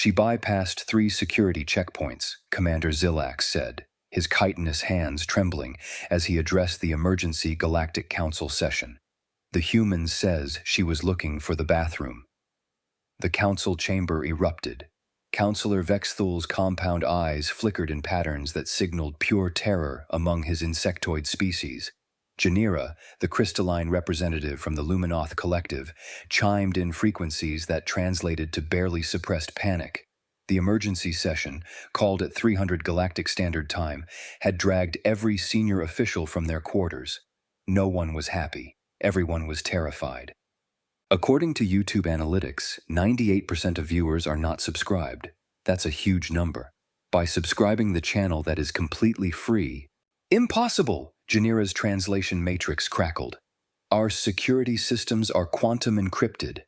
She bypassed 3 security checkpoints, Commander Zilax said, his chitinous hands trembling as he addressed the emergency Galactic Council session. The human says she was looking for the bathroom. The council chamber erupted. Councillor Vexthul's compound eyes flickered in patterns that signaled pure terror among his insectoid species. Janira, the crystalline representative from the Luminoth Collective, chimed in frequencies that translated to barely suppressed panic. The emergency session, called at 300 Galactic Standard Time, had dragged every senior official from their quarters. No one was happy. Everyone was terrified. According to YouTube analytics, 98% of viewers are not subscribed. That's a huge number. By subscribing the channel that is completely free, impossible! Janira's translation matrix crackled. Our security systems are quantum encrypted,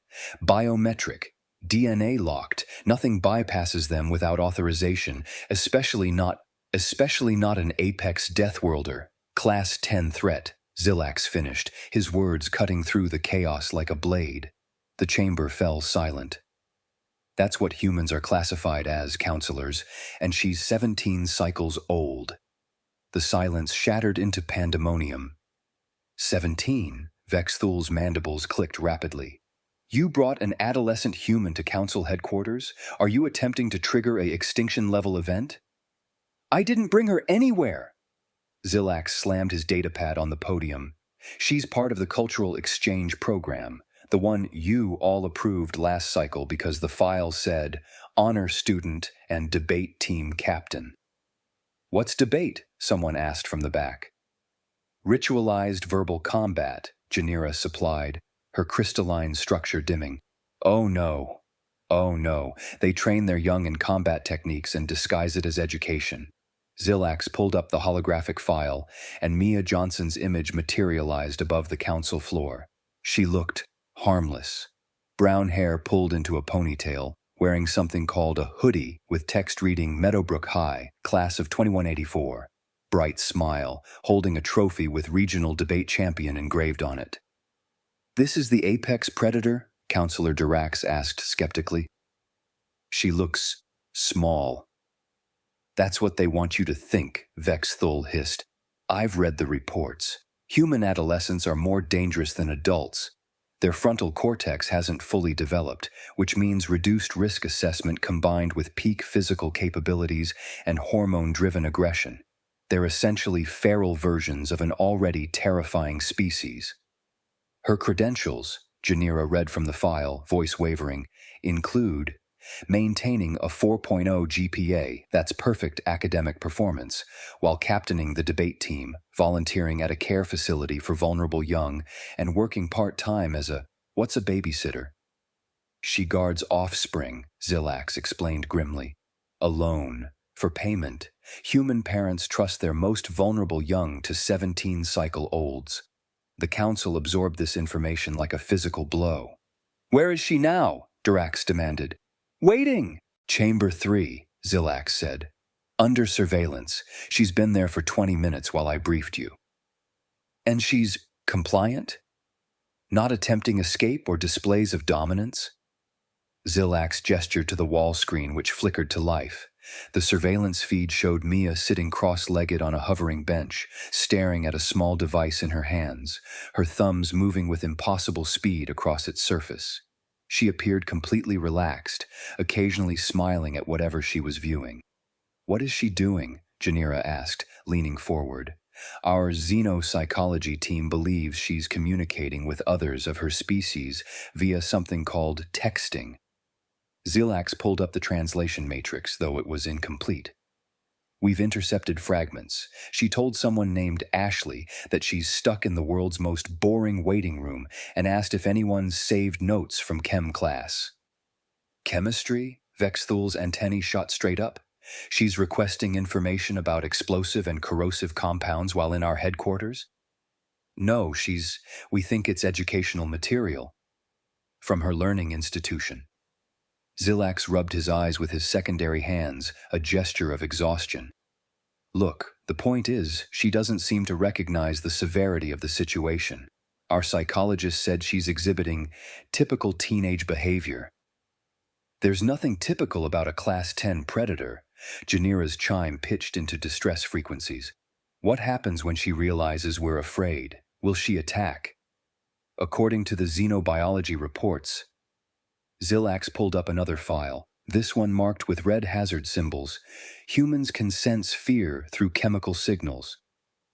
biometric, DNA locked. Nothing bypasses them without authorization, especially not an Apex Deathworlder. Class 10 threat, Zilax finished, his words cutting through the chaos like a blade. The chamber fell silent. That's what humans are classified as, counselors, and she's 17 cycles old. The silence shattered into pandemonium. 17? Vexthul's mandibles clicked rapidly. You brought an adolescent human to council headquarters? Are you attempting to trigger a extinction-level event? I didn't bring her anywhere! Zilax slammed his datapad on the podium. She's part of the cultural exchange program, the one you all approved last cycle because the file said honor student and debate team captain. What's debate? Someone asked from the back. Ritualized verbal combat, Janira supplied, her crystalline structure dimming. Oh no. Oh no. They train their young in combat techniques and disguise it as education. Zilax pulled up the holographic file, and Mia Johnson's image materialized above the council floor. She looked harmless. Brown hair pulled into a ponytail, wearing something called a hoodie with text reading Meadowbrook High, class of 2184. Bright smile, holding a trophy with regional debate champion engraved on it. This is the apex predator? Councillor Durax asked skeptically. She looks small. That's what they want you to think, Vexthul hissed. I've read the reports. Human adolescents are more dangerous than adults. Their frontal cortex hasn't fully developed, which means reduced risk assessment combined with peak physical capabilities and hormone-driven aggression. They're essentially feral versions of an already terrifying species. Her credentials, Janira read from the file, voice wavering, include maintaining a 4.0 GPA, that's perfect academic performance, while captaining the debate team, volunteering at a care facility for vulnerable young, and working part-time as what's a babysitter? She guards offspring, Zilax explained grimly. Alone. For payment, human parents trust their most vulnerable young to 17-cycle-olds. The council absorbed this information like a physical blow. Where is she now? Durax demanded. Waiting! Chamber 3, Zilax said. Under surveillance. She's been there for 20 minutes while I briefed you. And she's compliant? Not attempting escape or displays of dominance? Zilax gestured to the wall screen which flickered to life. The surveillance feed showed Mia sitting cross-legged on a hovering bench, staring at a small device in her hands, her thumbs moving with impossible speed across its surface. She appeared completely relaxed, occasionally smiling at whatever she was viewing. What is she doing? Janira asked, leaning forward. Our xenopsychology team believes she's communicating with others of her species via something called texting. Zilax pulled up the translation matrix, though it was incomplete. We've intercepted fragments. She told someone named Ashley that she's stuck in the world's most boring waiting room and asked if anyone's saved notes from chem class. Chemistry? Vexthul's antennae shot straight up. She's requesting information about explosive and corrosive compounds while in our headquarters? No, we think it's educational material. From her learning institution. Zilax rubbed his eyes with his secondary hands, a gesture of exhaustion. Look, the point is, she doesn't seem to recognize the severity of the situation. Our psychologist said she's exhibiting typical teenage behavior. There's nothing typical about a Class 10 predator. Janira's chime pitched into distress frequencies. What happens when she realizes we're afraid? Will she attack? According to the xenobiology reports, Zilax pulled up another file, this one marked with red hazard symbols. Humans can sense fear through chemical signals.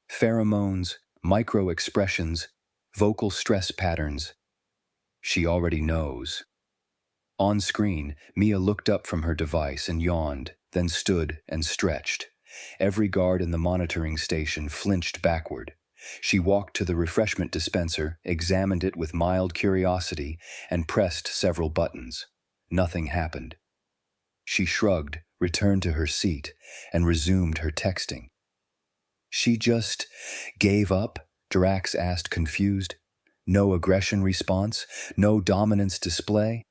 Pheromones, micro-expressions, vocal stress patterns. She already knows. On screen, Mia looked up from her device and yawned, then stood and stretched. Every guard in the monitoring station flinched backward. She walked to the refreshment dispenser, examined it with mild curiosity, and pressed several buttons. Nothing happened. She shrugged, returned to her seat, and resumed her texting. She just gave up? Drax asked, confused. No aggression response? No dominance display?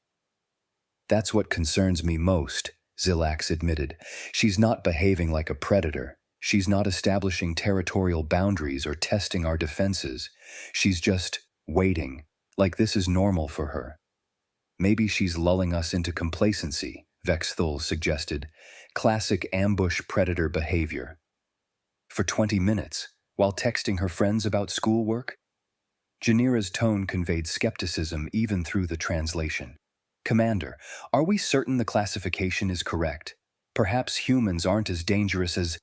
That's what concerns me most, Zilax admitted. She's not behaving like a predator. She's not establishing territorial boundaries or testing our defenses. She's just waiting, like this is normal for her. Maybe she's lulling us into complacency, Vexthul suggested. Classic ambush predator behavior. For 20 minutes, while texting her friends about schoolwork? Janira's tone conveyed skepticism even through the translation. Commander, are we certain the classification is correct? Perhaps humans aren't as dangerous as...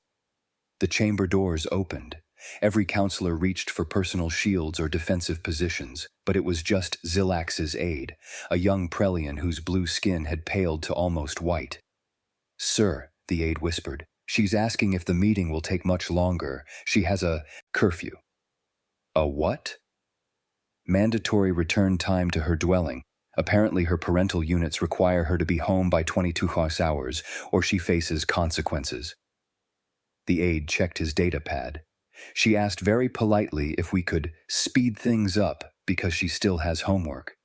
The chamber doors opened. Every counselor reached for personal shields or defensive positions, but it was just Zilax's aide, a young Prelian whose blue skin had paled to almost white. Sir, the aide whispered, she's asking if the meeting will take much longer. She has a curfew. A what? Mandatory return time to her dwelling. Apparently her parental units require her to be home by 22 hours, or she faces consequences. The aide checked his data pad. She asked very politely if we could speed things up because she still has homework.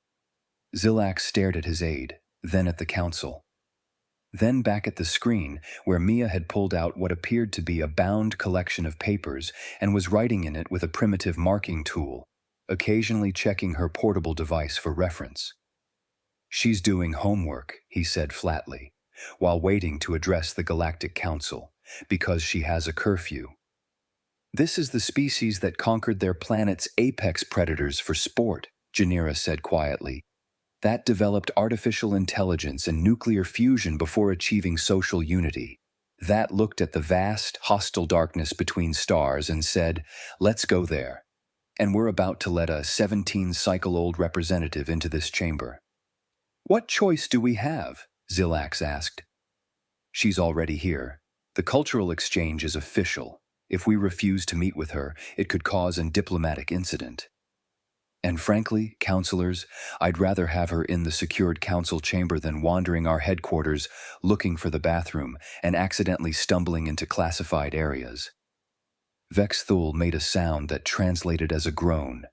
Zilax stared at his aide, then at the council. Then back at the screen, where Mia had pulled out what appeared to be a bound collection of papers and was writing in it with a primitive marking tool, occasionally checking her portable device for reference. She's doing homework, he said flatly, while waiting to address the Galactic Council, because she has a curfew. This is the species that conquered their planet's apex predators for sport, Janira said quietly. That developed artificial intelligence and nuclear fusion before achieving social unity. That looked at the vast, hostile darkness between stars and said, let's go there. And we're about to let a 17-cycle-old representative into this chamber. What choice do we have? Zilax asked. She's already here. The cultural exchange is official. If we refuse to meet with her, it could cause a diplomatic incident. And frankly, counselors, I'd rather have her in the secured council chamber than wandering our headquarters, looking for the bathroom, and accidentally stumbling into classified areas. Vexthul made a sound that translated as a groan.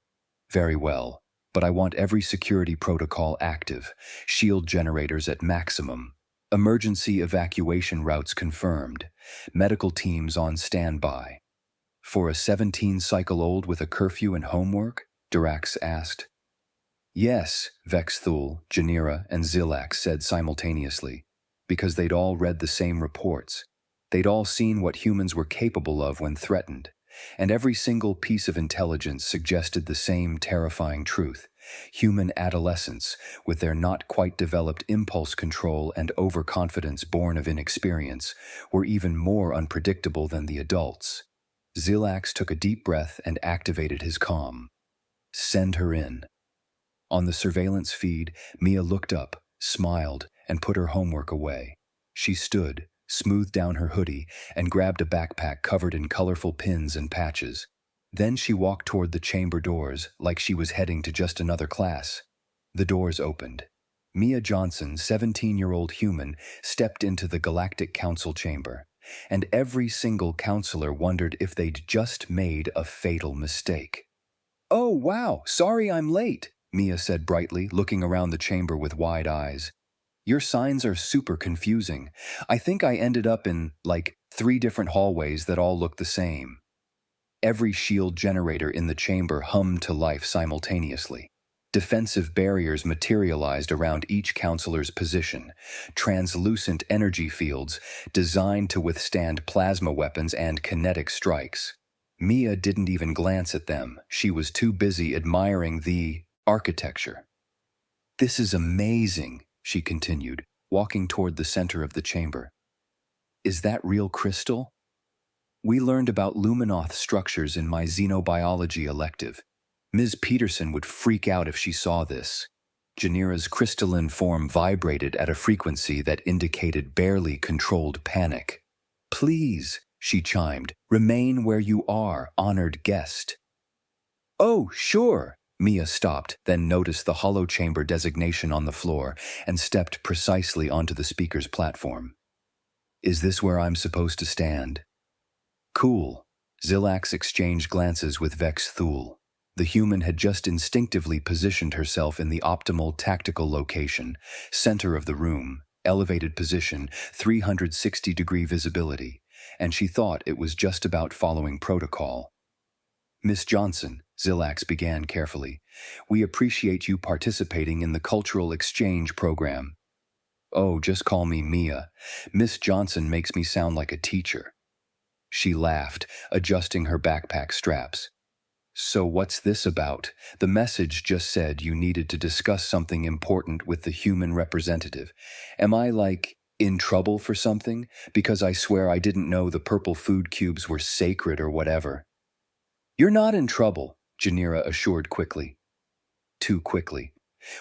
Very well, but I want every security protocol active, shield generators at maximum, emergency evacuation routes confirmed, medical teams on standby. For a 17-cycle-old with a curfew and homework? Dirax asked. Yes, Vexthul, Janira, and Zilax said simultaneously, because they'd all read the same reports. They'd all seen what humans were capable of when threatened, and every single piece of intelligence suggested the same terrifying truth. Human adolescents, with their not quite developed impulse control and overconfidence born of inexperience, were even more unpredictable than the adults. Zilax took a deep breath and activated his comm. Send her in. On the surveillance feed, Mia looked up, smiled, and put her homework away. She stood, smoothed down her hoodie, and grabbed a backpack covered in colorful pins and patches. Then she walked toward the chamber doors like she was heading to just another class. The doors opened. Mia Johnson, 17-year-old human, stepped into the Galactic Council chamber, and every single counselor wondered if they'd just made a fatal mistake. Oh, wow, sorry I'm late, Mia said brightly, looking around the chamber with wide eyes. Your signs are super confusing. I think I ended up in, 3 different hallways that all look the same. Every shield generator in the chamber hummed to life simultaneously. Defensive barriers materialized around each counselor's position, translucent energy fields designed to withstand plasma weapons and kinetic strikes. Mia didn't even glance at them. She was too busy admiring the architecture. "This is amazing," she continued, walking toward the center of the chamber. "Is that real crystal? We learned about luminoth structures in my xenobiology elective. Ms. Peterson would freak out if she saw this." Janira's crystalline form vibrated at a frequency that indicated barely controlled panic. "Please," she chimed, "remain where you are, honored guest." "Oh, sure." Mia stopped, then noticed the hollow chamber designation on the floor and stepped precisely onto the speaker's platform. "Is this where I'm supposed to stand?" "Cool." Zilax exchanged glances with Vex Thul. The human had just instinctively positioned herself in the optimal tactical location, center of the room, elevated position, 360-degree visibility, and she thought it was just about following protocol. "Miss Johnson," Zilax began carefully, "we appreciate you participating in the cultural exchange program." "Oh, just call me Mia. Miss Johnson makes me sound like a teacher." She laughed, adjusting her backpack straps. "So what's this about? The message just said you needed to discuss something important with the human representative. Am I, in trouble for something? Because I swear I didn't know the purple food cubes were sacred or whatever." "You're not in trouble," Janira assured quickly. Too quickly.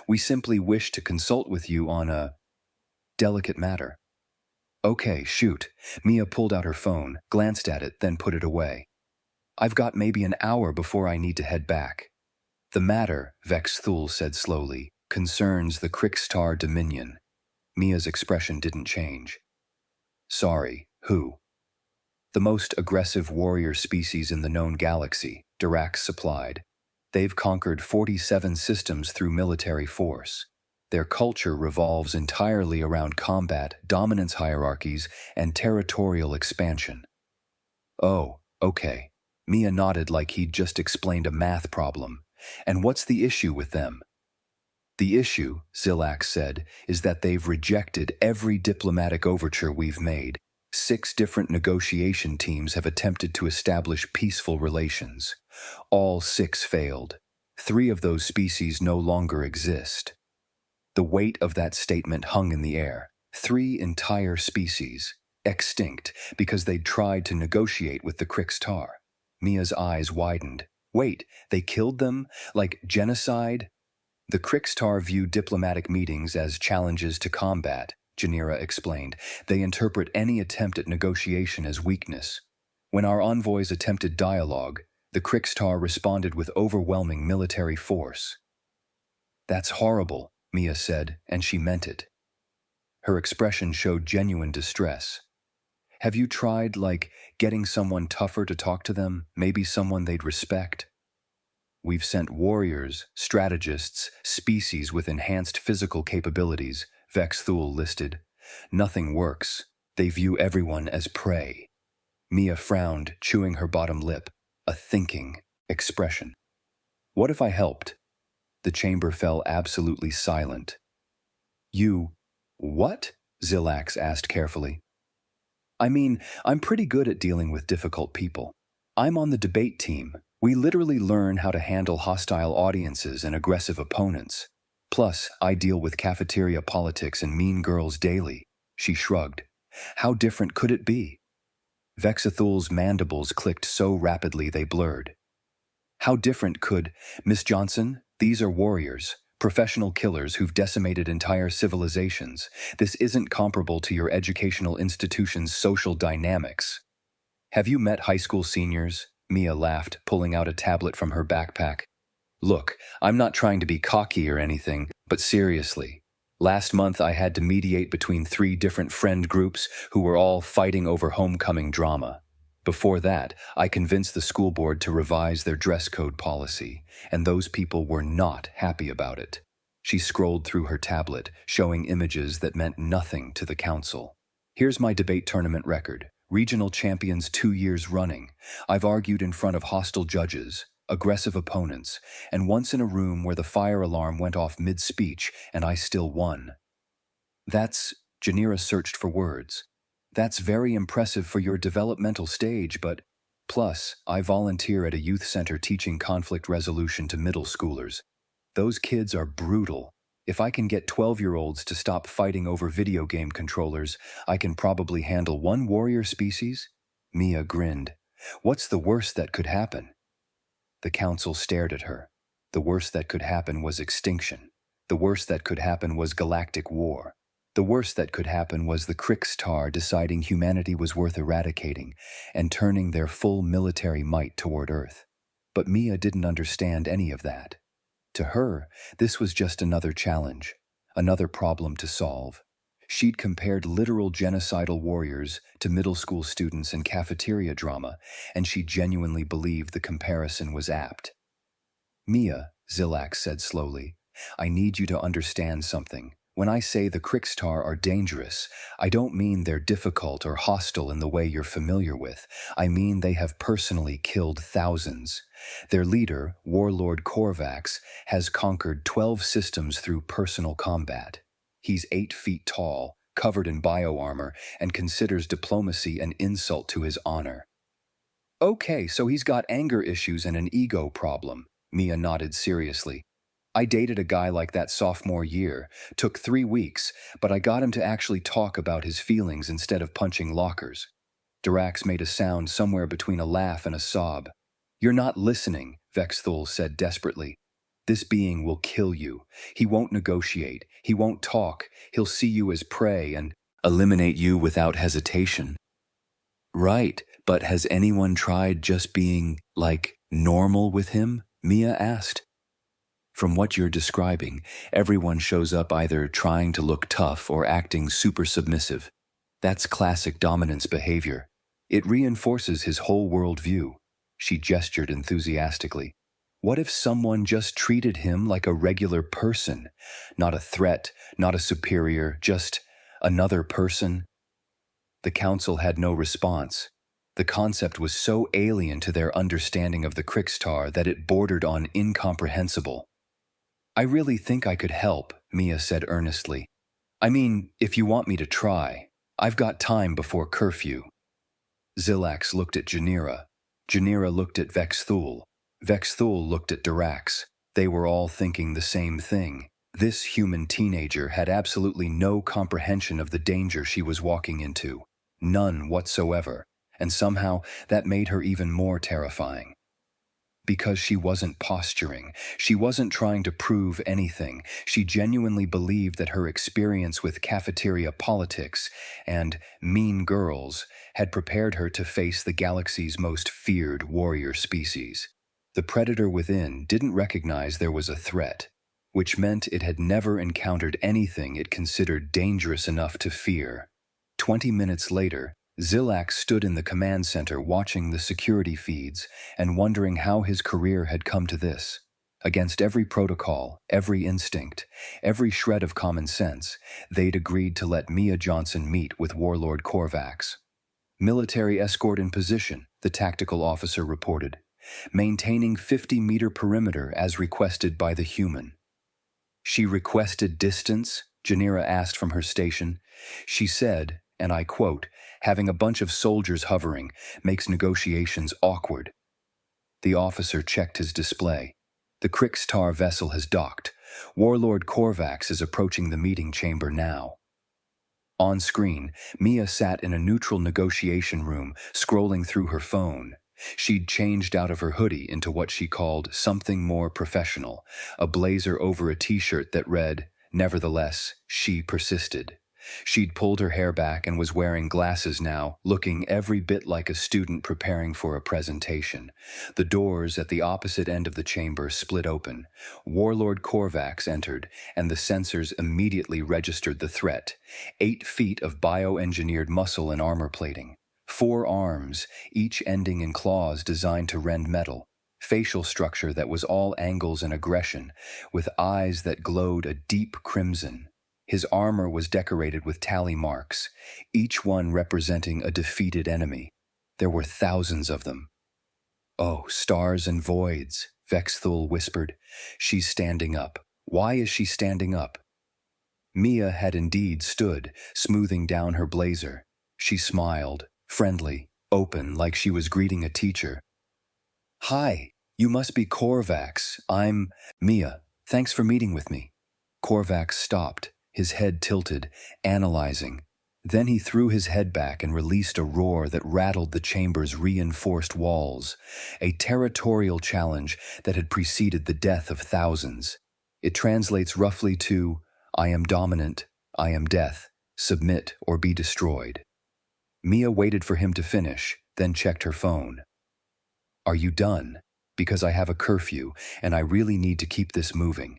"We simply wish to consult with you on a delicate matter." "Okay, shoot." Mia pulled out her phone, glanced at it, then put it away. "I've got maybe an hour before I need to head back." "The matter," Vex Thul said slowly, "concerns the Krix'tar Dominion." Mia's expression didn't change. "Sorry, who?" "The most aggressive warrior species in the known galaxy," Dirac supplied. "They've conquered 47 systems through military force. Their culture revolves entirely around combat, dominance hierarchies, and territorial expansion." "Oh, okay." Mia nodded like he'd just explained a math problem. "And what's the issue with them?" "The issue," Zilax said, "is that they've rejected every diplomatic overture we've made. 6 different negotiation teams have attempted to establish peaceful relations. All 6 failed. 3 of those species no longer exist." The weight of that statement hung in the air. 3 entire species, extinct because they'd tried to negotiate with the Krix'tar. Mia's eyes widened. "Wait, they killed them? Like genocide?" "The Krix'tar view diplomatic meetings as challenges to combat," Janira explained. "They interpret any attempt at negotiation as weakness. When our envoys attempted dialogue, the Krix'tar responded with overwhelming military force." "That's horrible," Mia said, and she meant it. Her expression showed genuine distress. "Have you tried, getting someone tougher to talk to them, maybe someone they'd respect?" "We've sent warriors, strategists, species with enhanced physical capabilities," Vex Thul listed. "Nothing works. They view everyone as prey." Mia frowned, chewing her bottom lip, a thinking expression. "What if I helped?" The chamber fell absolutely silent. "You... what?" Zilax asked carefully. "I mean, I'm pretty good at dealing with difficult people. I'm on the debate team. We literally learn how to handle hostile audiences and aggressive opponents. Plus, I deal with cafeteria politics and mean girls daily." She shrugged. "How different could it be?" Vexathul's mandibles clicked so rapidly they blurred. "How different could... Miss Johnson, these are warriors. Professional killers who've decimated entire civilizations. This isn't comparable to your educational institution's social dynamics." "Have you met high school seniors?" Mia laughed, pulling out a tablet from her backpack. "Look, I'm not trying to be cocky or anything, but seriously. Last month I had to mediate between 3 different friend groups who were all fighting over homecoming drama. Before that, I convinced the school board to revise their dress code policy, and those people were not happy about it." She scrolled through her tablet, showing images that meant nothing to the council. "Here's my debate tournament record. Regional champions 2 years running. I've argued in front of hostile judges. aggressive opponents, and once in a room where the fire alarm went off mid-speech and I still won. Janira searched for words. That's very impressive for your developmental stage, but plus, I volunteer at a youth center teaching conflict resolution to middle schoolers. Those kids are brutal. If I can get 12-year-olds to stop fighting over video game controllers, I can probably handle one warrior species? Mia grinned. What's the worst that could happen? The council stared at her. The worst that could happen was extinction. The worst that could happen was galactic war. The worst that could happen was the Krix'tar deciding humanity was worth eradicating and turning their full military might toward Earth. But Mia didn't understand any of that. To her, this was just another challenge, another problem to solve. She'd compared literal genocidal warriors to middle school students in cafeteria drama, and she genuinely believed the comparison was apt. Mia, Zilak said slowly, I need you to understand something. When I say the Krix'tar are dangerous, I don't mean they're difficult or hostile in the way you're familiar with. I mean they have personally killed thousands. Their leader, warlord Khor'vax, has conquered 12 systems through personal combat. He's 8 feet tall, covered in bioarmor, and considers diplomacy an insult to his honor. Okay, so he's got anger issues and an ego problem, Mia nodded seriously. I dated a guy like that sophomore year. Took 3 weeks, but I got him to actually talk about his feelings instead of punching lockers. Dirax made a sound somewhere between a laugh and a sob. You're not listening, Vexthul said desperately. This being will kill you. He won't negotiate. He won't talk. He'll see you as prey and eliminate you without hesitation. Right, but has anyone tried just being, normal with him? Mia asked. From what you're describing, everyone shows up either trying to look tough or acting super submissive. That's classic dominance behavior. It reinforces his whole worldview. She gestured enthusiastically. What if someone just treated him like a regular person? Not a threat, not a superior, just another person? The council had no response. The concept was so alien to their understanding of the Krix'tar that it bordered on incomprehensible. I really think I could help, Mia said earnestly. I mean, if you want me to try. I've got time before curfew. Zilax looked at Janira. Janira looked at Vexthul. Vexthul looked at Dirax. They were all thinking the same thing. This human teenager had absolutely no comprehension of the danger she was walking into. None whatsoever. And somehow that made her even more terrifying. Because she wasn't posturing. She wasn't trying to prove anything. She genuinely believed that her experience with cafeteria politics and mean girls had prepared her to face the galaxy's most feared warrior species. The predator within didn't recognize there was a threat, which meant it had never encountered anything it considered dangerous enough to fear. 20 minutes later, Zilak stood in the command center watching the security feeds and wondering how his career had come to this. Against every protocol, every instinct, every shred of common sense, they'd agreed to let Mia Johnson meet with warlord Khor'vax. Military escort in position, the tactical officer reported, maintaining 50-meter perimeter as requested by the human. She requested distance? Janira asked from her station. She said, and I quote, having a bunch of soldiers hovering makes negotiations awkward. The officer checked his display. The Krix'tar vessel has docked. Warlord Khor'vax is approaching the meeting chamber now. On screen, Mia sat in a neutral negotiation room, scrolling through her phone. She'd changed out of her hoodie into what she called something more professional, a blazer over a t-shirt that read, "Nevertheless, she persisted." She'd pulled her hair back and was wearing glasses now, looking every bit like a student preparing for a presentation. The doors at the opposite end of the chamber split open. Warlord Khor'vax entered, and the sensors immediately registered the threat. 8 feet of bioengineered muscle and armor plating. 4 arms, each ending in claws designed to rend metal. Facial structure that was all angles and aggression, with eyes that glowed a deep crimson. His armor was decorated with tally marks, each one representing a defeated enemy. There were thousands of them. Oh, stars and voids, Vexthul whispered. She's standing up. Why is she standing up? Mia had indeed stood, smoothing down her blazer. She smiled, friendly, open, like she was greeting a teacher. Hi, you must be Khor'vax. I'm Mia. Thanks for meeting with me. Khor'vax stopped, his head tilted, analyzing. Then he threw his head back and released a roar that rattled the chamber's reinforced walls, a territorial challenge that had preceded the death of thousands. It translates roughly to, I am dominant, I am death, submit or be destroyed. Mia waited for him to finish, then checked her phone. Are you done? Because I have a curfew, and I really need to keep this moving.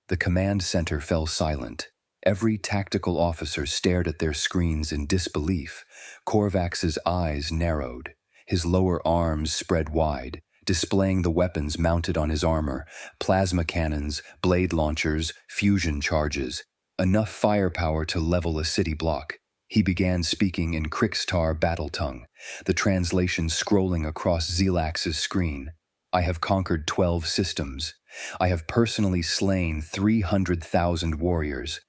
The command center fell silent. Every tactical officer stared at their screens in disbelief. Khor'vax's eyes narrowed. His lower arms spread wide, displaying the weapons mounted on his armor, plasma cannons, blade launchers, fusion charges, enough firepower to level a city block. He began speaking in Krix'tar battle tongue, the translation scrolling across Zelax's screen. I have conquered 12 systems. I have personally slain 300,000 warriors.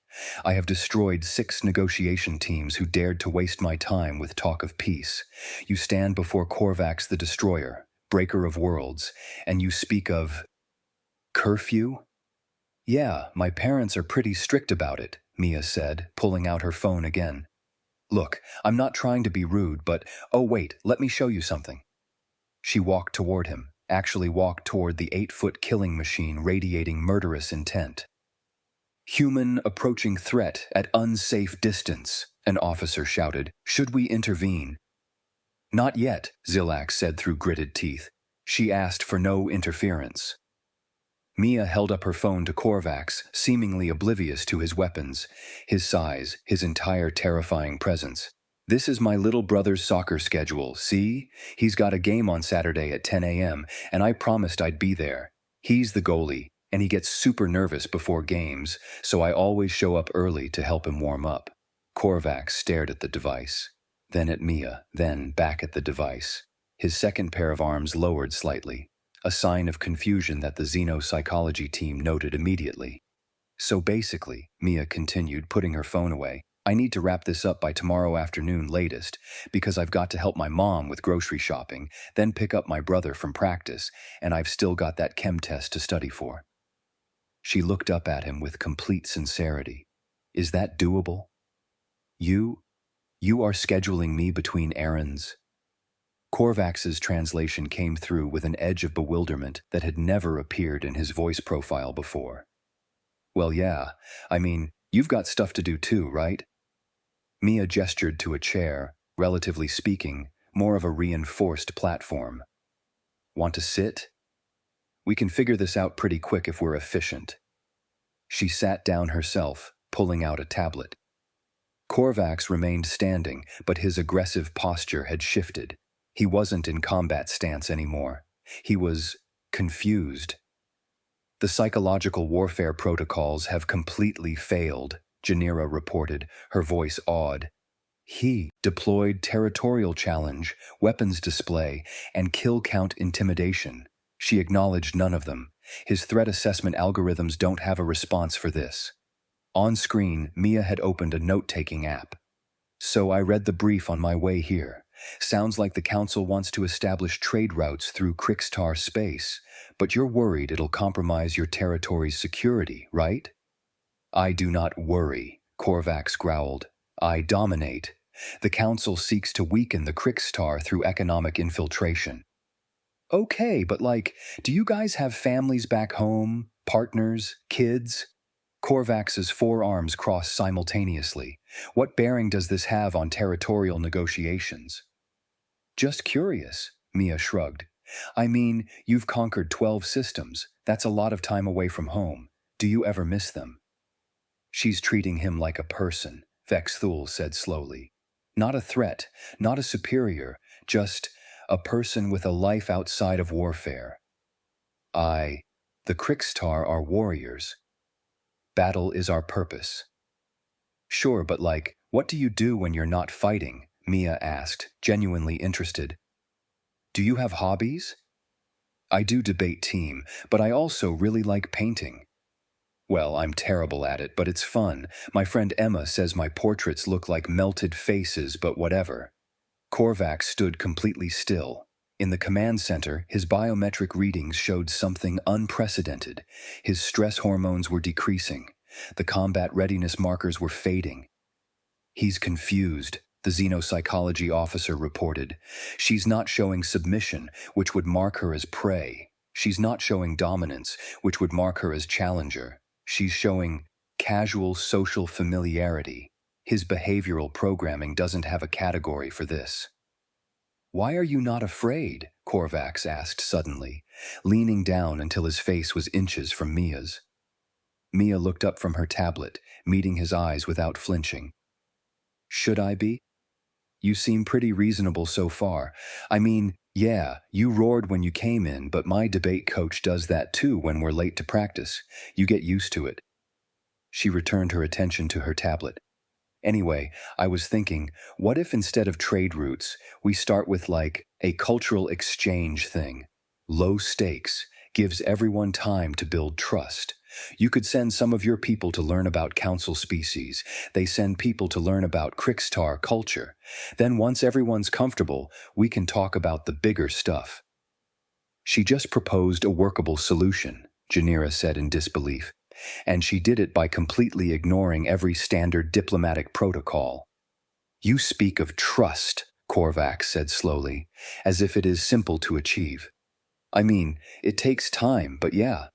I have destroyed 6 negotiation teams who dared to waste my time with talk of peace. You stand before Khor'vax the Destroyer, breaker of worlds, and you speak of curfew? Yeah, my parents are pretty strict about it, Mia said, pulling out her phone again. Look, I'm not trying to be rude, but oh wait, let me show you something. She walked toward him, actually walked toward the 8-foot killing machine radiating murderous intent. Human approaching threat at unsafe distance, an officer shouted. Should we intervene? Not yet, Zelax said through gritted teeth. She asked for no interference. Mia held up her phone to Khor'vax, seemingly oblivious to his weapons, his size, his entire terrifying presence. This is my little brother's soccer schedule, see? He's got a game on Saturday at 10 a.m., and I promised I'd be there. He's the goalie, and he gets super nervous before games, so I always show up early to help him warm up. Khor'vax stared at the device, then at Mia, then back at the device. His second pair of arms lowered slightly, a sign of confusion that the xenopsychology team noted immediately. So basically, Mia continued, putting her phone away, I need to wrap this up by tomorrow afternoon latest, because I've got to help my mom with grocery shopping, then pick up my brother from practice, and I've still got that chem test to study for. She looked up at him with complete sincerity. Is that doable? You are scheduling me between errands? Khor'vax's translation came through with an edge of bewilderment that had never appeared in his voice profile before. Well, yeah, I mean, you've got stuff to do too, right? Mia gestured to a chair, relatively speaking, more of a reinforced platform. Want to sit? We can figure this out pretty quick if we're efficient. She sat down herself, pulling out a tablet. Khor'vax remained standing, but his aggressive posture had shifted. He wasn't in combat stance anymore. He was confused. The psychological warfare protocols have completely failed, Janira reported, her voice awed. He deployed territorial challenge, weapons display, and kill count intimidation. She acknowledged none of them. His threat assessment algorithms don't have a response for this. On screen, Mia had opened a note-taking app. So I read the brief on my way here. Sounds like the Council wants to establish trade routes through Krix'tar space, but you're worried it'll compromise your territory's security, right? I do not worry, Khor'vax growled. I dominate. The Council seeks to weaken the Krix'tar through economic infiltration. Okay, but do you guys have families back home, partners, kids? Khor'vax's forearms crossed simultaneously. What bearing does this have on territorial negotiations? Just curious, Mia shrugged. I mean, you've conquered 12 systems. That's a lot of time away from home. Do you ever miss them? She's treating him like a person, Vexthul said slowly. Not a threat, not a superior, just a person with a life outside of warfare. The Krix'tar are warriors. Battle is our purpose. Sure, but what do you do when you're not fighting? Mia asked, genuinely interested. Do you have hobbies? I do debate team, but I also really like painting. Well, I'm terrible at it, but it's fun. My friend Emma says my portraits look like melted faces, but whatever. Khor'vax stood completely still. In the command center, his biometric readings showed something unprecedented. His stress hormones were decreasing. The combat readiness markers were fading. He's confused, the xenopsychology officer reported. She's not showing submission, which would mark her as prey. She's not showing dominance, which would mark her as challenger. She's showing casual social familiarity. His behavioral programming doesn't have a category for this. Why are you not afraid? Khor'vax asked suddenly, leaning down until his face was inches from Mia's. Mia looked up from her tablet, meeting his eyes without flinching. Should I be? You seem pretty reasonable so far. I mean, yeah, you roared when you came in, but my debate coach does that too when we're late to practice. You get used to it. She returned her attention to her tablet. Anyway, I was thinking, what if instead of trade routes, we start with like a cultural exchange thing? Low stakes, gives everyone time to build trust. You could send some of your people to learn about council species. They send people to learn about Krix'tar culture. Then once everyone's comfortable, we can talk about the bigger stuff. She just proposed a workable solution, Janira said in disbelief. And she did it by completely ignoring every standard diplomatic protocol. You speak of trust, Khor'vax said slowly, as if it is simple to achieve. I mean, it takes time, but yeah.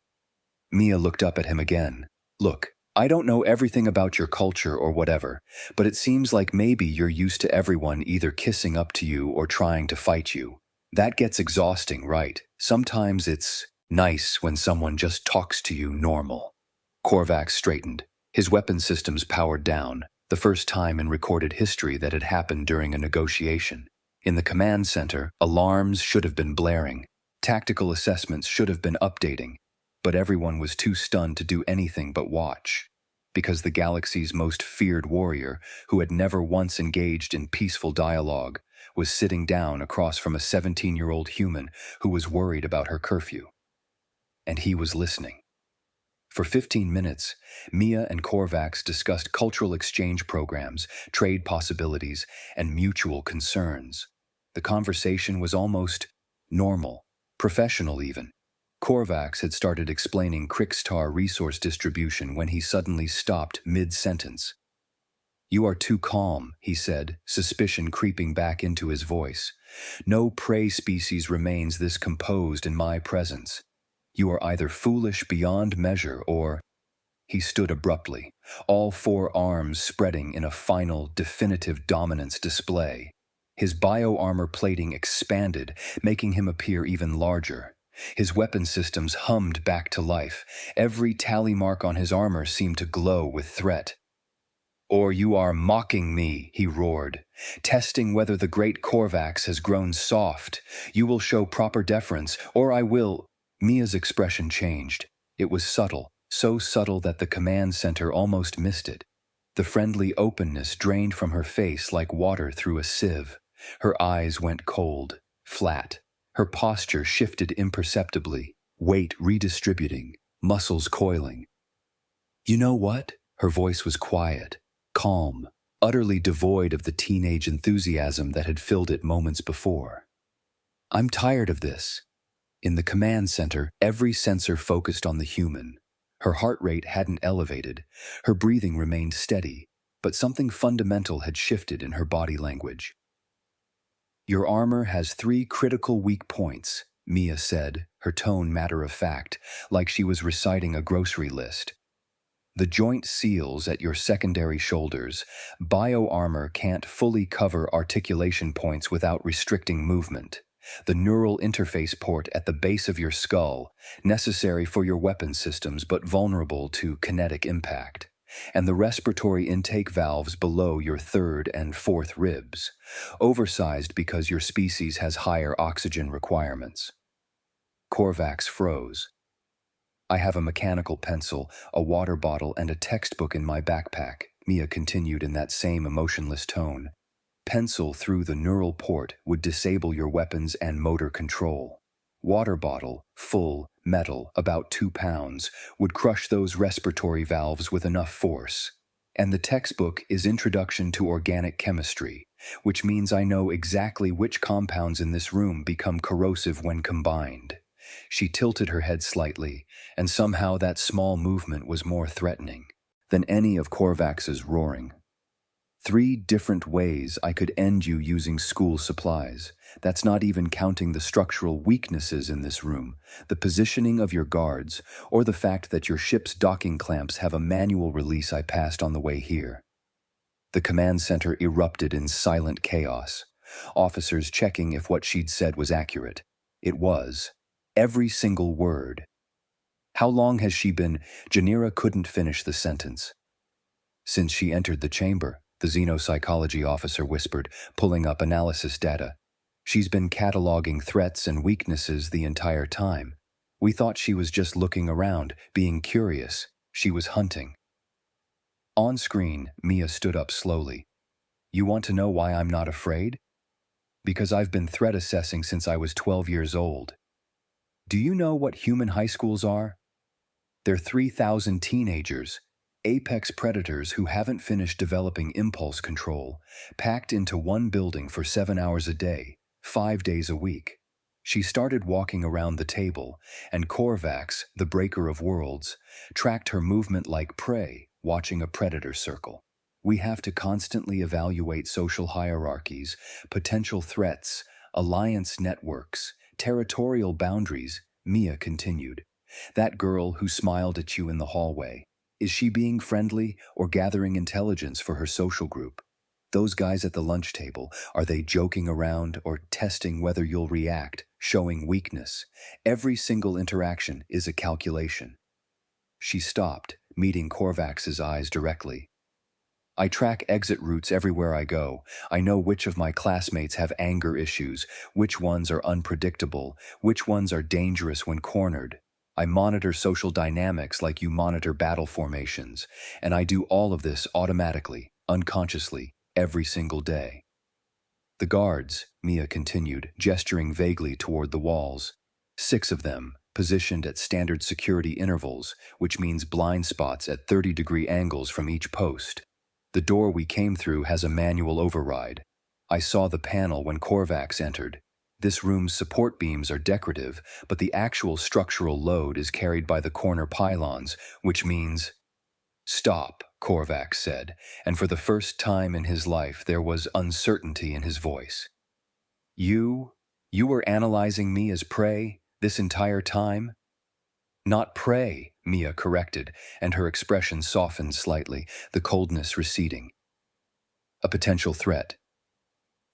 Mia looked up at him again. Look, I don't know everything about your culture or whatever, but it seems like maybe you're used to everyone either kissing up to you or trying to fight you. That gets exhausting, right? Sometimes it's nice when someone just talks to you normal. Khor'vax straightened. His weapon systems powered down, the first time in recorded history that had happened during a negotiation. In the command center, alarms should have been blaring. Tactical assessments should have been updating. But everyone was too stunned to do anything but watch. Because the galaxy's most feared warrior, who had never once engaged in peaceful dialogue, was sitting down across from a 17-year-old human who was worried about her curfew. And he was listening. For 15 minutes, Mia and Khor'vax discussed cultural exchange programs, trade possibilities, and mutual concerns. The conversation was almost normal, professional even. Khor'vax had started explaining Krix'tar resource distribution when he suddenly stopped mid-sentence. You are too calm, he said, suspicion creeping back into his voice. No prey species remains this composed in my presence. You are either foolish beyond measure or... He stood abruptly, all four arms spreading in a final, definitive dominance display. His bio-armor plating expanded, making him appear even larger. His weapon systems hummed back to life. Every tally mark on his armor seemed to glow with threat. Or you are mocking me, he roared, testing whether the great Khor'vax has grown soft. You will show proper deference, or I will... Mia's expression changed. It was subtle, so subtle that the command center almost missed it. The friendly openness drained from her face like water through a sieve. Her eyes went cold, flat. Her posture shifted imperceptibly, weight redistributing, muscles coiling. You know what? Her voice was quiet, calm, utterly devoid of the teenage enthusiasm that had filled it moments before. I'm tired of this. In the command center, every sensor focused on the human. Her heart rate hadn't elevated, her breathing remained steady, but something fundamental had shifted in her body language. Your armor has 3 critical weak points, Mia said, her tone matter-of-fact, like she was reciting a grocery list. The joint seals at your secondary shoulders. Bio-armor can't fully cover articulation points without restricting movement. The neural interface port at the base of your skull, necessary for your weapon systems but vulnerable to kinetic impact. And the respiratory intake valves below your 3rd and 4th ribs, oversized because your species has higher oxygen requirements. Khor'vax froze. I have a mechanical pencil, a water bottle, and a textbook in my backpack, Mia continued in that same emotionless tone. Pencil through the neural port would disable your weapons and motor control. Water bottle, full, metal, about 2 pounds, would crush those respiratory valves with enough force. And the textbook is Introduction to Organic Chemistry, which means I know exactly which compounds in this room become corrosive when combined. She tilted her head slightly, and somehow that small movement was more threatening than any of Khor'vax's roaring. 3 different ways I could end you using school supplies. That's not even counting the structural weaknesses in this room, the positioning of your guards, or the fact that your ship's docking clamps have a manual release I passed on the way here. The command center erupted in silent chaos, officers checking if what she'd said was accurate. It was. Every single word. How long has she been? Janira couldn't finish the sentence. Since she entered the chamber, the xenopsychology officer whispered, pulling up analysis data. She's been cataloging threats and weaknesses the entire time. We thought she was just looking around, being curious. She was hunting. On screen, Mia stood up slowly. You want to know why I'm not afraid? Because I've been threat assessing since I was 12 years old. Do you know what human high schools are? They're 3,000 teenagers, apex predators who haven't finished developing impulse control, packed into one building for 7 hours a day, 5 days a week. She started walking around the table, and Khor'vax, the breaker of worlds, tracked her movement like prey, watching a predator circle. We have to constantly evaluate social hierarchies, potential threats, alliance networks, territorial boundaries, Mia continued. That girl who smiled at you in the hallway, is she being friendly or gathering intelligence for her social group? Those guys at the lunch table, are they joking around or testing whether you'll react, showing weakness? Every single interaction is a calculation. She stopped, meeting Khor'vax's eyes directly. I track exit routes everywhere I go. I know which of my classmates have anger issues, which ones are unpredictable, which ones are dangerous when cornered. I monitor social dynamics like you monitor battle formations, and I do all of this automatically, unconsciously, every single day. The guards, Mia continued, gesturing vaguely toward the walls. 6 of them, positioned at standard security intervals, which means blind spots at 30-degree angles from each post. The door we came through has a manual override. I saw the panel when Khor'vax entered. This room's support beams are decorative, but the actual structural load is carried by the corner pylons, which means... Stop, Khor'vax said, and for the first time in his life there was uncertainty in his voice. You were analyzing me as prey this entire time? Not prey, Mia corrected, and her expression softened slightly, the coldness receding. A potential threat.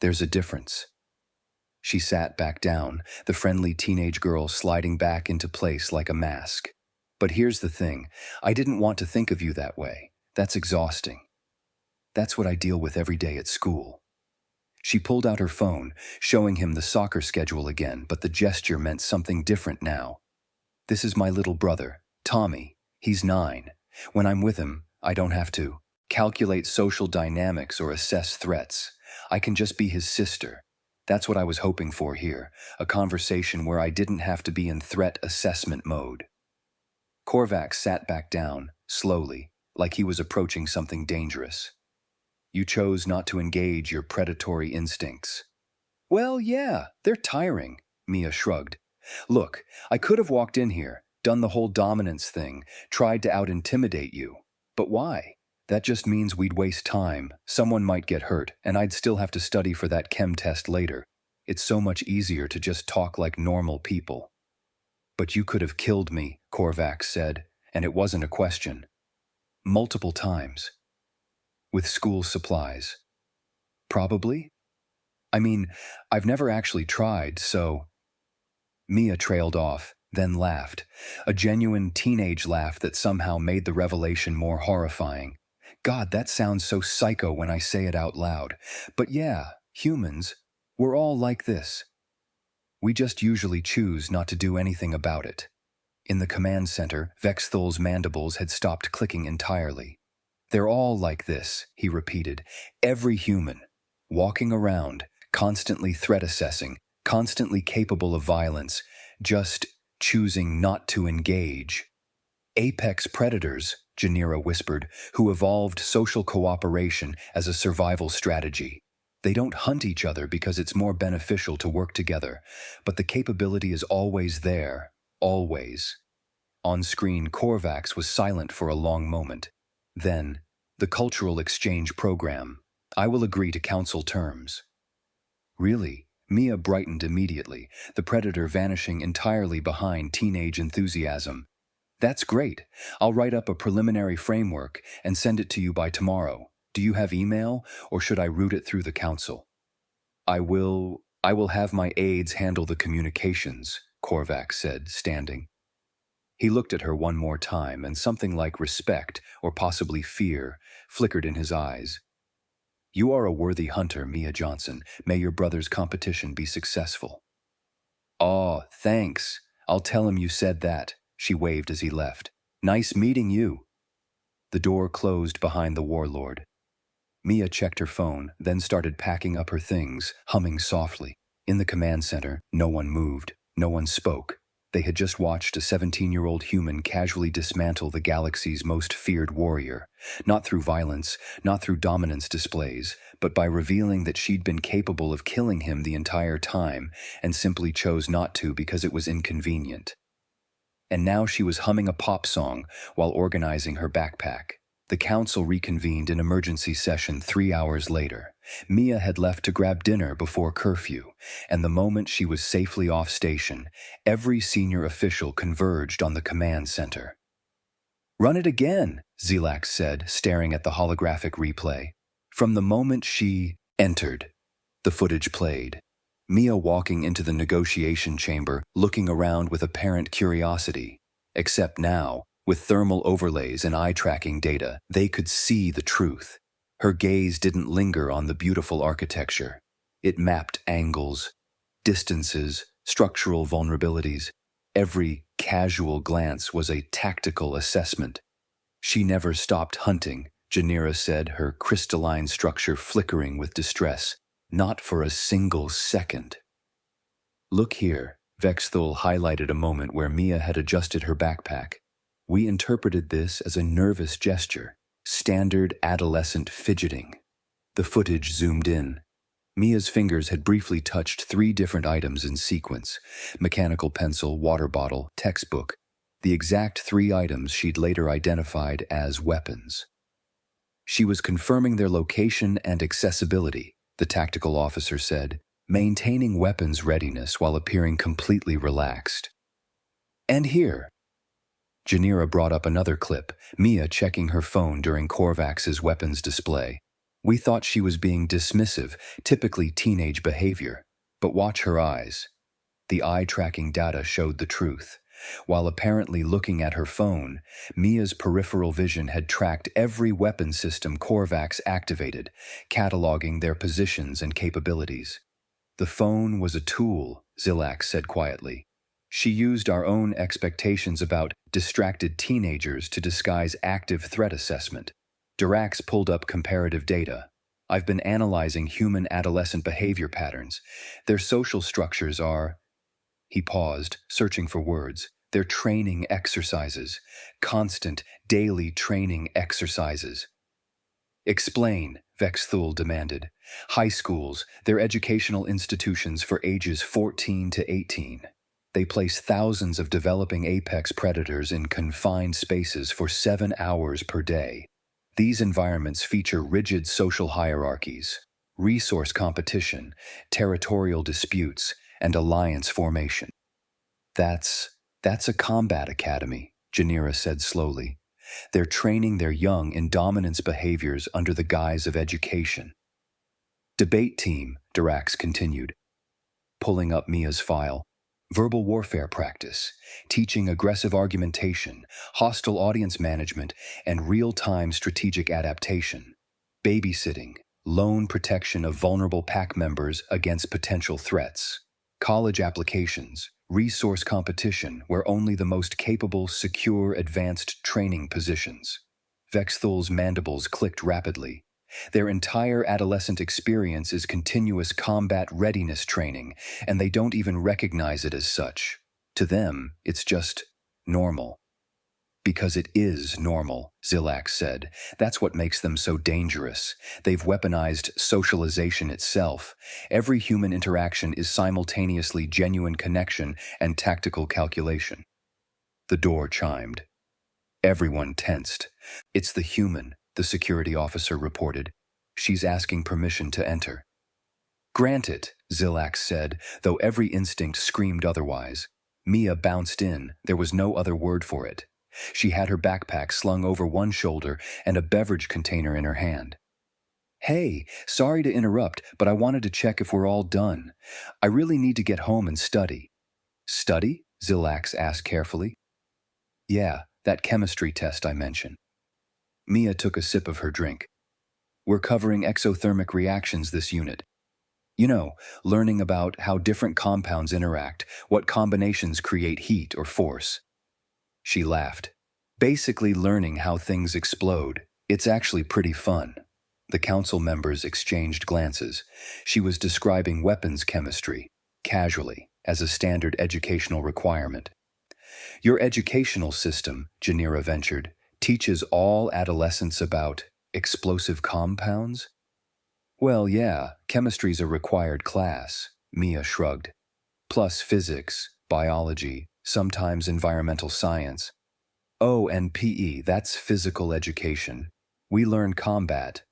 There's a difference. She sat back down, the friendly teenage girl sliding back into place like a mask. But here's the thing, I didn't want to think of you that way. That's exhausting. That's what I deal with every day at school. She pulled out her phone, showing him the soccer schedule again, but the gesture meant something different now. This is my little brother, Tommy. He's 9. When I'm with him, I don't have to calculate social dynamics or assess threats. I can just be his sister. That's what I was hoping for here, a conversation where I didn't have to be in threat assessment mode. Khor'vax sat back down, slowly, like he was approaching something dangerous. You chose not to engage your predatory instincts. Well, yeah, they're tiring, Mia shrugged. Look, I could have walked in here, done the whole dominance thing, tried to out-intimidate you. But why? That just means we'd waste time, someone might get hurt, and I'd still have to study for that chem test later. It's so much easier to just talk like normal people. But you could have killed me, Khor'vax said, and it wasn't a question. Multiple times. With school supplies. Probably? I mean, I've never actually tried, so... Mia trailed off, then laughed, a genuine teenage laugh that somehow made the revelation more horrifying. God, that sounds so psycho when I say it out loud. But yeah, humans, we're all like this. We just usually choose not to do anything about it. In the command center, Vexthol's mandibles had stopped clicking entirely. They're all like this, he repeated. Every human. walking around, constantly threat assessing, constantly capable of violence, just choosing not to engage. Apex predators, Janira whispered, who evolved social cooperation as a survival strategy. They don't hunt each other because it's more beneficial to work together, but the capability is always there, always. On screen, Khor'vax was silent for a long moment. Then, the cultural exchange program. I will agree to council terms. Really? Mia brightened immediately, the predator vanishing entirely behind teenage enthusiasm. That's great. I'll write up a preliminary framework and send it to you by tomorrow. Do you have email, or should I route it through the council? I will have my aides handle the communications, Khor'vax said, standing. He looked at her one more time, and something like respect, or possibly fear, flickered in his eyes. You are a worthy hunter, Mia Johnson. May your brother's competition be successful. Aw, thanks. I'll tell him you said that, she waved as he left. Nice meeting you. The door closed behind the warlord. Mia checked her phone, then started packing up her things, humming softly. In the command center, no one moved, no one spoke. They had just watched a 17-year-old human casually dismantle the galaxy's most feared warrior, not through violence, not through dominance displays, but by revealing that she'd been capable of killing him the entire time and simply chose not to because it was inconvenient. And now she was humming a pop song while organizing her backpack. The council reconvened in emergency session 3 hours later. Mia had left to grab dinner before curfew, and the moment she was safely off station, every senior official converged on the command center. Run it again, Zelax said, staring at the holographic replay. From the moment she entered, the footage played. Mia walking into the negotiation chamber, looking around with apparent curiosity. Except now, with thermal overlays and eye-tracking data, they could see the truth. Her gaze didn't linger on the beautiful architecture. It mapped angles, distances, structural vulnerabilities. Every casual glance was a tactical assessment. She never stopped hunting, Janira said, her crystalline structure flickering with distress. Not for a single second. Look here, Vexthul highlighted a moment where Mia had adjusted her backpack. We interpreted this as a nervous gesture, standard adolescent fidgeting. The footage zoomed in. Mia's fingers had briefly touched 3 different items in sequence: mechanical pencil, water bottle, textbook, the exact 3 items she'd later identified as weapons. She was confirming their location and accessibility, the tactical officer said, maintaining weapons readiness while appearing completely relaxed. And here, Janira brought up another clip, Mia checking her phone during Khor'vax's weapons display. We thought she was being dismissive, typically teenage behavior. But watch her eyes. The eye-tracking data showed the truth. While apparently looking at her phone, Mia's peripheral vision had tracked every weapon system Khor'vax activated, cataloging their positions and capabilities. The phone was a tool, Zelax said quietly. She used our own expectations about distracted teenagers to disguise active threat assessment. Dirax pulled up comparative data. I've been analyzing human adolescent behavior patterns. Their social structures are... He paused, searching for words. Their training exercises. Constant, daily training exercises. Explain, Vexthul demanded. High schools, they're educational institutions for ages 14 to 18. They place thousands of developing apex predators in confined spaces for 7 hours per day. These environments feature rigid social hierarchies, resource competition, territorial disputes, and alliance formation. That's a combat academy, Janira said slowly. They're training their young in dominance behaviors under the guise of education. Debate team, Dirax continued, pulling up Mia's file. Verbal warfare practice, teaching aggressive argumentation, hostile audience management, and real-time strategic adaptation. Babysitting, lone protection of vulnerable pack members against potential threats. College applications, resource competition where only the most capable secure advanced training positions. Vexthul's mandibles clicked rapidly. Their entire adolescent experience is continuous combat readiness training, and they don't even recognize it as such. To them, it's just normal. Because it is normal, Zilak said. That's what makes them so dangerous. They've weaponized socialization itself. Every human interaction is simultaneously genuine connection and tactical calculation. The door chimed. Everyone tensed. It's the human, the security officer reported. She's asking permission to enter. Grant it, Zilak said, though every instinct screamed otherwise. Mia bounced in. There was no other word for it. She had her backpack slung over one shoulder and a beverage container in her hand. Hey, sorry to interrupt, but I wanted to check if we're all done. I really need to get home and study. Study? Zilak asked carefully. Yeah, that chemistry test I mentioned. Mia took a sip of her drink. We're covering exothermic reactions this unit. You know, learning about how different compounds interact, what combinations create heat or force. She laughed. Basically learning how things explode. It's actually pretty fun. The council members exchanged glances. She was describing weapons chemistry, casually, as a standard educational requirement. Your educational system, Janira ventured, teaches all adolescents about explosive compounds? Well, yeah, chemistry's a required class, Mia shrugged. Plus physics, biology, sometimes environmental science. Oh, and PE, that's physical education. We learn combat,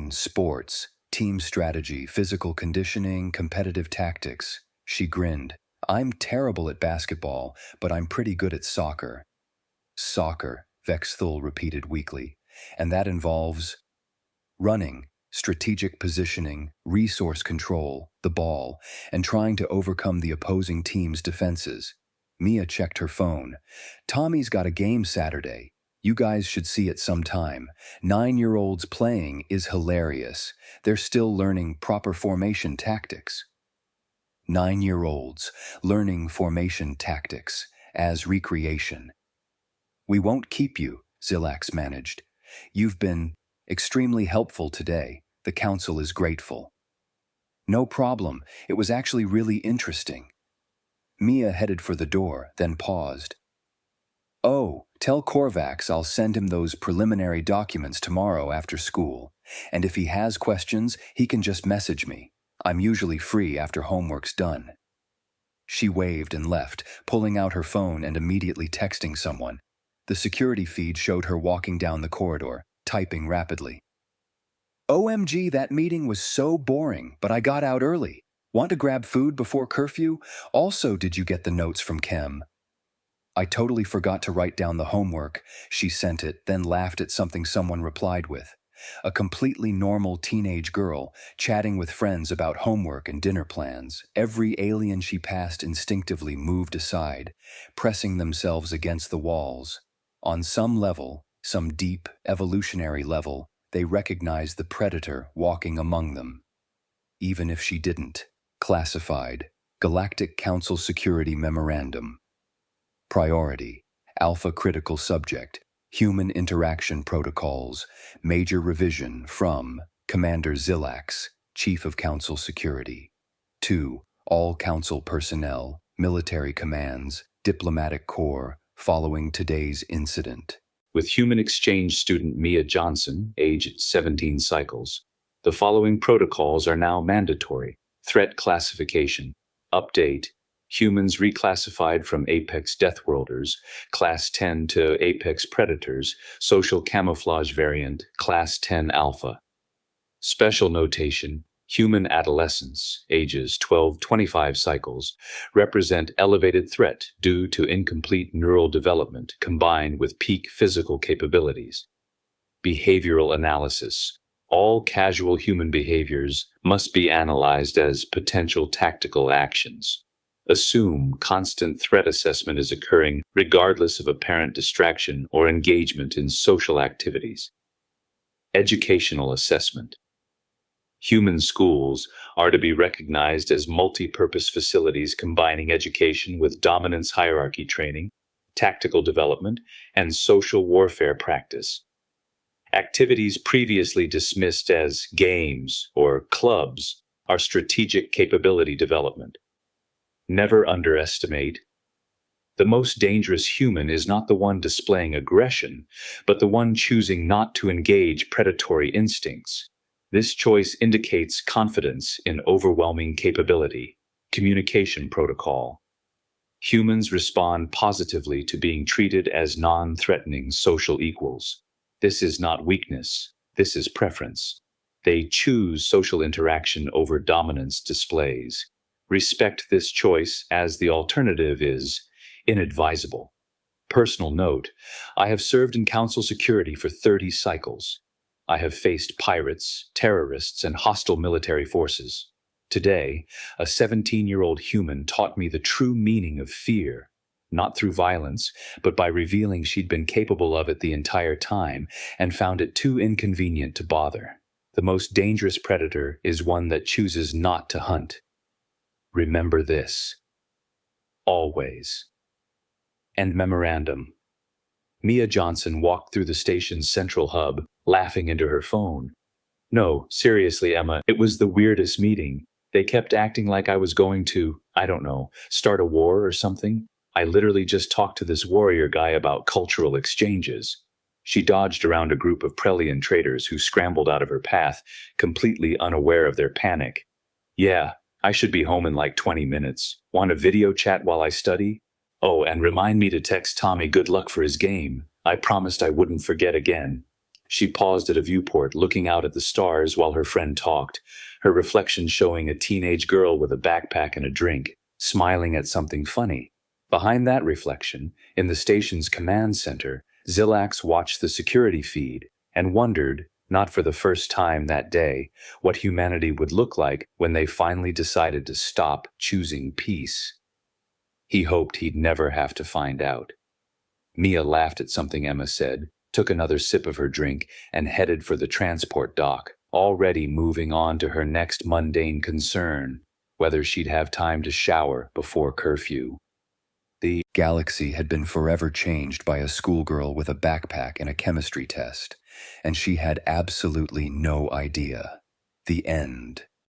sports, team strategy, physical conditioning, competitive tactics. She grinned. I'm terrible at basketball, but I'm pretty good at soccer. Soccer, Vexthul repeated weakly. And that involves running, strategic positioning, resource control, the ball, and trying to overcome the opposing team's defenses. Mia checked her phone. Tommy's got a game Saturday. You guys should see it sometime. 9-year-olds playing is hilarious. They're still learning proper formation tactics. 9-year-olds learning formation tactics as recreation. We won't keep you, Zilak managed. You've been extremely helpful today. The council is grateful. No problem. It was actually really interesting. Mia headed for the door, then paused. Oh, tell Khor'vax I'll send him those preliminary documents tomorrow after school. And if he has questions, he can just message me. I'm usually free after homework's done. She waved and left, pulling out her phone and immediately texting someone. The security feed showed her walking down the corridor, typing rapidly. OMG, that meeting was so boring, but I got out early. Want to grab food before curfew? Also, did you get the notes from Chem? I totally forgot to write down the homework. She sent it, then laughed at something someone replied with. A completely normal teenage girl, chatting with friends about homework and dinner plans. Every alien she passed instinctively moved aside, pressing themselves against the walls. On some level, some deep, evolutionary level, they recognized the predator walking among them. Even if she didn't. Classified. Galactic Council Security Memorandum. Priority. Alpha Critical Subject. Human Interaction Protocols. Major revision from Commander Zilak, Chief of Council Security. 2. All Council personnel, military commands, diplomatic corps, following today's incident. With human exchange student Mia Johnson, age 17 cycles, the following protocols are now mandatory. Threat classification. Update. Humans reclassified from Apex Deathworlders, Class 10 to Apex Predators, Social Camouflage Variant, Class 10 Alpha. Special notation. Human adolescents, ages 12-25 cycles, represent elevated threat due to incomplete neural development combined with peak physical capabilities. Behavioral analysis. All casual human behaviors must be analyzed as potential tactical actions. Assume constant threat assessment is occurring regardless of apparent distraction or engagement in social activities. Educational assessment. Human schools are to be recognized as multi-purpose facilities combining education with dominance hierarchy training, tactical development, and social warfare practice. Activities previously dismissed as games or clubs are strategic capability development. Never underestimate. The most dangerous human is not the one displaying aggression, but the one choosing not to engage predatory instincts. This choice indicates confidence in overwhelming capability. Communication protocol. Humans respond positively to being treated as non-threatening social equals. This is not weakness, this is preference. They choose social interaction over dominance displays. Respect this choice, as the alternative is inadvisable. Personal note, I have served in council security for 30 cycles. I have faced pirates, terrorists, and hostile military forces. Today, a 17-year-old human taught me the true meaning of fear, not through violence, but by revealing she'd been capable of it the entire time and found it too inconvenient to bother. The most dangerous predator is one that chooses not to hunt. Remember this. Always. And memorandum. Mia Johnson walked through the station's central hub, laughing into her phone. No, seriously, Emma, it was the weirdest meeting. They kept acting like I was going to, I don't know, start a war or something. I literally just talked to this warrior guy about cultural exchanges. She dodged around a group of Prelian traders who scrambled out of her path, completely unaware of their panic. Yeah, I should be home in like 20 minutes. Want a video chat while I study? Oh, and remind me to text Tommy good luck for his game. I promised I wouldn't forget again. She paused at a viewport, looking out at the stars while her friend talked, her reflection showing a teenage girl with a backpack and a drink, smiling at something funny. Behind that reflection, in the station's command center, Zilax watched the security feed and wondered, not for the first time that day, what humanity would look like when they finally decided to stop choosing peace. He hoped he'd never have to find out. Mia laughed at something Emma said, took another sip of her drink, and headed for the transport dock, already moving on to her next mundane concern, whether she'd have time to shower before curfew. The galaxy had been forever changed by a schoolgirl with a backpack and a chemistry test, and she had absolutely no idea. The end.